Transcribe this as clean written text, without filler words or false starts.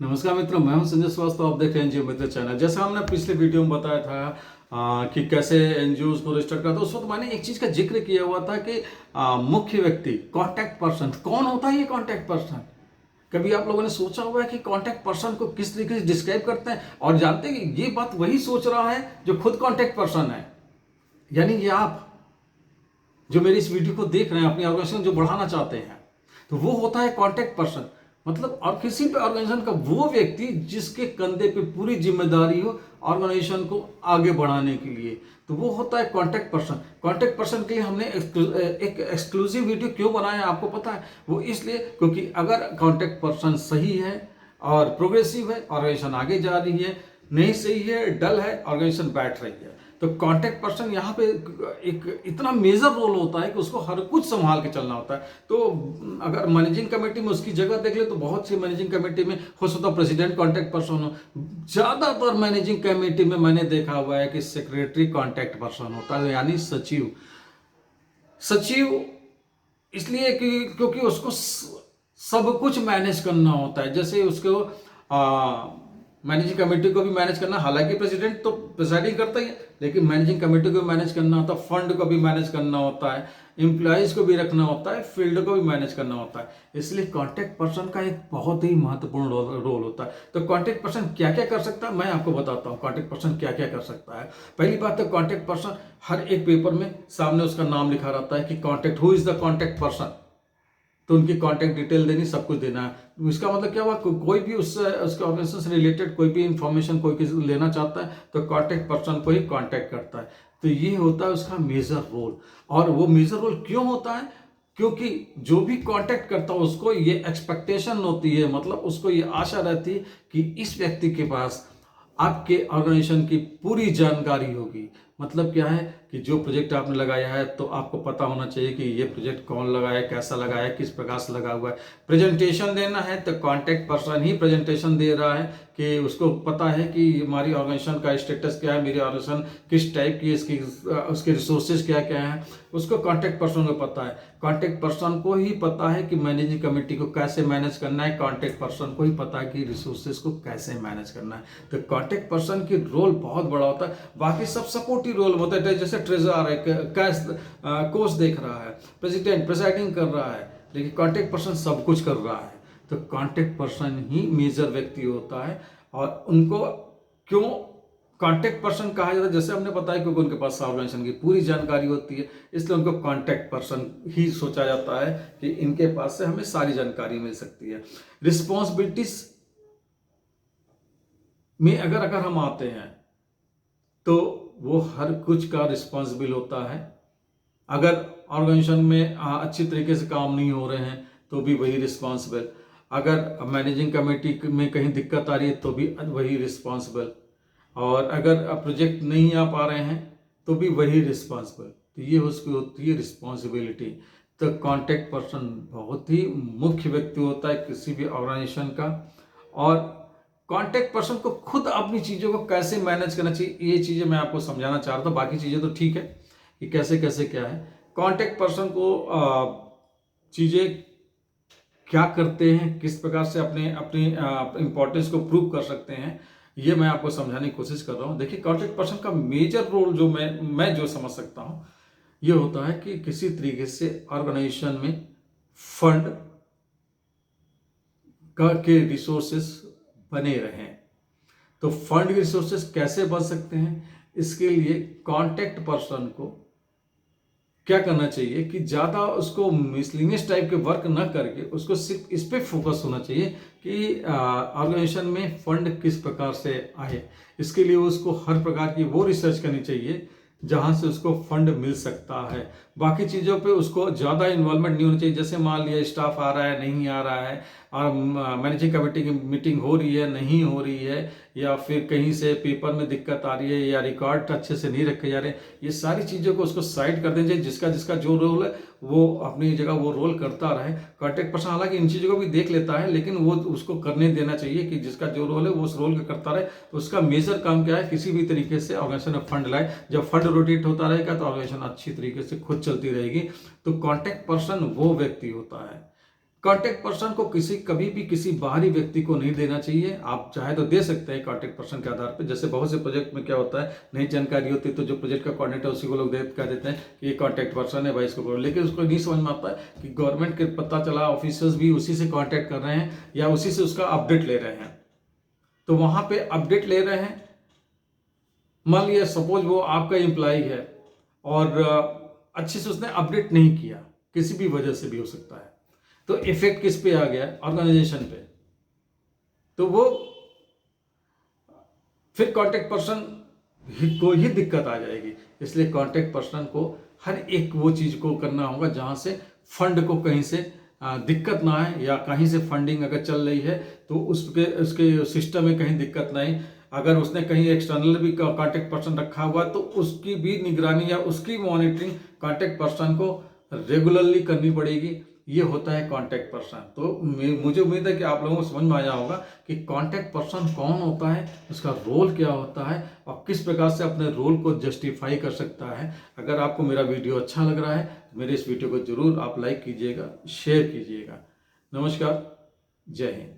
नमस्कार मित्रों, मैं हूं संजय श्रीवास्तव। आप देख रहे हैं एनजीओ मित्र चैनल। जैसा हमने पिछले वीडियो में बताया था कि कैसे एनजीओ को रजिस्टर करता है, उस वक्त मैंने एक चीज का जिक्र किया हुआ था कि मुख्य व्यक्ति, कॉन्टैक्ट पर्सन कौन होता है। ये कॉन्टैक्ट पर्सन, कभी आप लोगों ने सोचा हुआ है कि कॉन्टैक्ट पर्सन को किस तरीके से डिस्क्राइब करते हैं? और जानते हैं कि ये बात वही सोच रहा है जो खुद कॉन्टैक्ट पर्सन है, यानी ये आप जो मेरी इस वीडियो को देख रहे हैं, अपनी ऑर्गेनाइजेशन जो बढ़ाना चाहते हैं, तो वो होता है कॉन्टैक्ट पर्सन। मतलब और किसी भी ऑर्गेनाइजेशन का वो व्यक्ति जिसके कंधे पे पूरी जिम्मेदारी हो ऑर्गेनाइजेशन को आगे बढ़ाने के लिए, तो वो होता है कॉन्टैक्ट पर्सन। कॉन्टैक्ट पर्सन के लिए हमने एक एक्सक्लूसिव वीडियो क्यों बनाया है आपको पता है? वो इसलिए क्योंकि अगर कॉन्टैक्ट पर्सन सही है और प्रोग्रेसिव है, ऑर्गेनाइजेशन आगे जा रही है, नहीं सही है, डल है, ऑर्गेनाइजेशन बैठ रही है, तो कॉन्टैक्ट पर्सन यहाँ पे एक इतना मेजर रोल होता है कि उसको हर कुछ संभाल के चलना होता है। तो अगर मैनेजिंग कमेटी में उसकी जगह देख ले तो बहुत सी मैनेजिंग कमेटी में हो सकता है प्रेसिडेंट कॉन्टैक्ट पर्सन हो। ज्यादातर मैनेजिंग कमेटी में मैंने देखा हुआ है कि सेक्रेटरी कॉन्टैक्ट पर्सन होता है, यानी सचिव। सचिव इसलिए क्योंकि उसको सब कुछ मैनेज करना होता है। जैसे उसको मैनेजिंग कमेटी को भी मैनेज करना, हालांकि प्रेसिडेंट तो प्रिसाइडिंग करता ही है, लेकिन मैनेजिंग कमेटी को भी मैनेज करना होता है, फंड को भी मैनेज करना होता है, एम्प्लॉयज को भी रखना होता है, फील्ड को भी मैनेज करना होता है। इसलिए कॉन्टैक्ट पर्सन का एक बहुत ही महत्वपूर्ण रोल होता है। तो कॉन्टैक्ट पर्सन क्या क्या कर सकता है, मैं आपको बताता हूँ कॉन्टैक्ट पर्सन क्या क्या कर सकता है। पहली बात तो कॉन्टैक्ट पर्सन, हर एक पेपर में सामने उसका नाम लिखा रहता है कि contact, who is the contact person, तो उनकी कॉन्टैक्ट डिटेल देनी, सब कुछ देना है। इसका मतलब क्या हुआ, कोई भी उसके ऑर्गेनाइजेशन से रिलेटेड कोई भी इंफॉर्मेशन कोई किसी लेना चाहता है तो कॉन्टैक्ट पर्सन को ही कॉन्टैक्ट करता है। तो ये होता है उसका मेजर रोल। और वो मेजर रोल क्यों होता है? क्योंकि जो भी कांटेक्ट करता है उसको ये एक्सपेक्टेशन होती है, मतलब उसको ये आशा रहती है कि इस व्यक्ति के पास आपके ऑर्गेनाइजेशन की पूरी जानकारी होगी। मतलब क्या है कि जो प्रोजेक्ट आपने लगाया है तो आपको पता होना चाहिए कि ये प्रोजेक्ट कौन लगाया, कैसा लगाया, किस प्रकार से लगा हुआ है। प्रेजेंटेशन देना है तो कॉन्टैक्ट पर्सन ही प्रेजेंटेशन दे रहा है कि उसको पता है कि हमारी ऑर्गेनाइजेशन का स्टेटस क्या है, मेरी ऑर्गेनाइजेशन किस टाइप की, इसकी उसके रिसोर्सेज क्या क्या है, उसको कॉन्टैक्ट पर्सन को पता है। कॉन्टैक्ट पर्सन को ही पता है कि मैनेजिंग कमेटी को कैसे मैनेज करना है, कॉन्टैक्ट पर्सन को ही पता है कि रिसोर्सेज को कैसे मैनेज करना है। तो कॉन्टैक्ट पर्सन की रोल बहुत बड़ा होता है। बाकी सब सपोर्टिव रोल होता है, जैसे ट्रेजरर है, कैश कोर्स देख रहा है, प्रेसिडेंट प्रिसाइडिंग कर रहा है, लेकिन कॉन्टैक्ट पर्सन सब कुछ कर रहा है। तो कॉन्टैक्ट पर्सन ही मेजर व्यक्ति होता है। और उनको क्यों कॉन्टैक्ट पर्सन कहा जाता है? जैसे हमने बताया क्योंकि उनके पास ऑर्गेनाइजेशन की पूरी जानकारी होती है, इसलिए उनको कॉन्टैक्ट पर्सन ही सोचा जाता है कि इनके पास से हमें सारी जानकारी मिल सकती है। रिस्पॉन्सिबिलिटीज में अगर हम आते हैं तो वो हर कुछ का रिस्पॉन्सिबल होता है। अगर ऑर्गेनाइजेशन में अच्छी तरीके से काम नहीं हो रहे हैं तो भी वही रिस्पॉन्सिबल। अगर मैनेजिंग कमेटी में कहीं दिक्कत आ रही है तो भी वही रिस्पॉन्सिबल। और अगर प्रोजेक्ट नहीं आ पा रहे हैं तो भी वही रिस्पॉन्सिबल। तो ये उसकी होती है रिस्पॉन्सिबिलिटी। तो कॉन्टैक्ट पर्सन बहुत ही मुख्य व्यक्ति होता है किसी भी ऑर्गेनाइजेशन का। और कॉन्टैक्ट पर्सन को खुद अपनी चीज़ों को कैसे मैनेज करना चाहिए, ये चीज़ें मैं आपको समझाना चाह रहा था। बाकी चीज़ें तो ठीक है कि कैसे कैसे क्या है। कॉन्टैक्ट पर्सन को चीज़ें क्या करते हैं, किस प्रकार से अपने अपनी इंपॉर्टेंस को प्रूव कर सकते हैं, ये मैं आपको समझाने की कोशिश कर रहा हूँ। देखिए, कॉन्टैक्ट पर्सन का मेजर रोल जो मैं जो समझ सकता हूँ ये होता है कि किसी तरीके से ऑर्गेनाइजेशन में फंड के रिसोर्सेस बने रहें। तो फंड के रिसोर्सेस कैसे बन सकते हैं, इसके लिए कॉन्टैक्ट पर्सन को क्या करना चाहिए कि ज़्यादा उसको मिसलिनियस टाइप के वर्क न करके उसको सिर्फ इस पे फोकस होना चाहिए कि ऑर्गेनाइजेशन में फंड किस प्रकार से आए। इसके लिए उसको हर प्रकार की वो रिसर्च करनी चाहिए जहाँ से उसको फंड मिल सकता है। बाकी चीज़ों पे उसको ज़्यादा इन्वॉल्वमेंट नहीं होनी चाहिए। जैसे मान लिया स्टाफ आ रहा है, नहीं आ रहा है, और मैनेजिंग कमेटी की मीटिंग हो रही है, नहीं हो रही है, या फिर कहीं से पेपर में दिक्कत आ रही है, या रिकॉर्ड अच्छे से नहीं रखे जा रहे, ये सारी चीज़ों को उसको साइड कर देना चाहिए। जिसका जिसका जो रोल है वो अपनी जगह वो रोल करता रहे। कॉन्टैक्ट पर्सन हालांकि इन चीज़ों को भी देख लेता है, लेकिन वो उसको करने देना चाहिए कि जिसका जो रोल है वो उस रोल का करता रहे। तो उसका मेजर काम क्या है, किसी भी तरीके से ऑर्गेनाइजेशन में फंड लाए। जब फंड रोटेट होता रहेगा तो ऑर्गेनाइजेशन अच्छी तरीके से खुद चलती रहेगी। तो कॉन्टैक्ट पर्सन वो व्यक्ति होता है। कॉन्टैक्ट पर्सन को कभी भी किसी बाहरी व्यक्ति को नहीं देना चाहिए। आप चाहे तो दे सकते हैं कॉन्टैक्ट पर्सन के आधार पे। जैसे बहुत से प्रोजेक्ट में क्या होता है, नई जानकारी होती है तो जो प्रोजेक्ट का कोऑर्डिनेटर उसी को लोग कह देते हैं कि ये कॉन्टैक्ट पर्सन है भाई, इसको करो। लेकिन उसको नहीं समझ में आता है कि गवर्नमेंट के पता चला ऑफिसर्स भी उसी से कॉन्टैक्ट कर रहे हैं या उसी से उसका अपडेट ले रहे हैं। तो वहां पे अपडेट ले रहे हैं, मान लिया सपोज वो आपका एम्प्लॉय है और अच्छे से उसने अपडेट नहीं किया, किसी भी वजह से भी हो सकता है, तो इफेक्ट किस पे आ गया, ऑर्गेनाइजेशन पे। तो वो फिर कांटेक्ट पर्सन को ही दिक्कत आ जाएगी। इसलिए कांटेक्ट पर्सन को हर एक वो चीज को करना होगा जहां से फंड को कहीं से दिक्कत ना आए, या कहीं से फंडिंग अगर चल रही है तो उसके सिस्टम में कहीं दिक्कत ना आए। अगर उसने कहीं एक्सटर्नल भी कांटेक्ट पर्सन रखा हुआ तो उसकी भी निगरानी या उसकी मॉनिटरिंग कांटेक्ट पर्सन को रेगुलरली करनी पड़ेगी। ये होता है कांटेक्ट पर्सन। तो मुझे उम्मीद है कि आप लोगों को समझ में आया होगा कि कांटेक्ट पर्सन कौन होता है, उसका रोल क्या होता है और किस प्रकार से अपने रोल को जस्टिफाई कर सकता है। अगर आपको मेरा वीडियो अच्छा लग रहा है तो मेरे इस वीडियो को जरूर आप लाइक कीजिएगा, शेयर कीजिएगा। नमस्कार, जय हिंद।